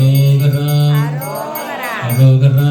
அரோகரா அரோகரா.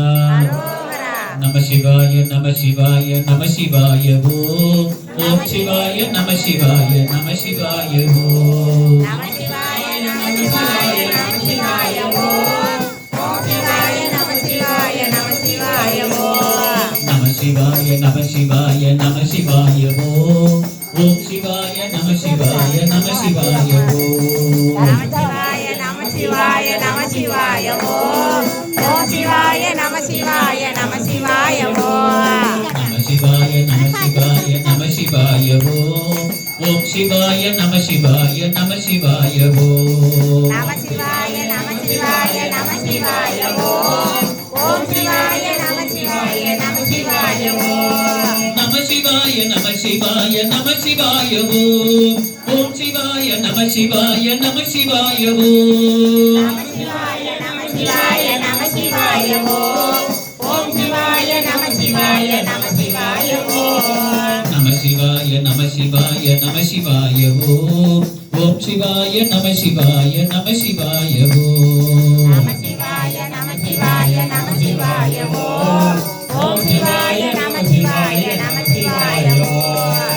நம சிவாய நம சிவாய நம சிவாய ஓம். ஓம் சிவாய நம சிவாய நம சிவாய ஓம். நம சிவாய நம சிவாய நம சிவாய ஓம். ஓம் சிவாய நம சிவாய நம சிவாய ஓம். நம சிவாய நம சிவாய நம சிவாய ஓம். ஓம் சிவாய நம சிவாய நம சிவாய ஓம். நம சிவாய நம சிவாய நம சிவாய ஓம். ஓம் சிவாய நம சிவாய நம சிவாய ஓம். நம சிவாய நம சிவாய நம சிவாய ஓம். ஓம் சிவாய நம சிவாய நம சிவாய ஓம். நம சிவாய நம சிவாய நம சிவாய ஓம். ஓம் சிவாய நம சிவாய நம சிவாய ஓம். நம சிவாய நம சிவாய நம சிவாய ஓம். ஓம் சிவாய நம சிவாய நம சிவாய ஓம். நம சிவாய நம சிவாய நம சிவாய ஓம். ஓம் சிவாய நம சிவாய நம சிவாய ஓம். நம சிவாய நம சிவாய நம சிவாய ஓம். ஓம் சிவாய நம சிவாய நம சிவாய ஓம். நம சிவாய நம சிவாய நம சிவாய ஓம். ஓம் சிவாய நம சிவாய நம சிவாய ஓம்.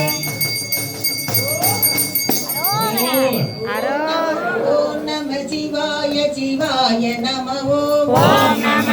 அரோகரா. ஓம் நம சிவாய சிவாய நம ஓம். ஓம் நம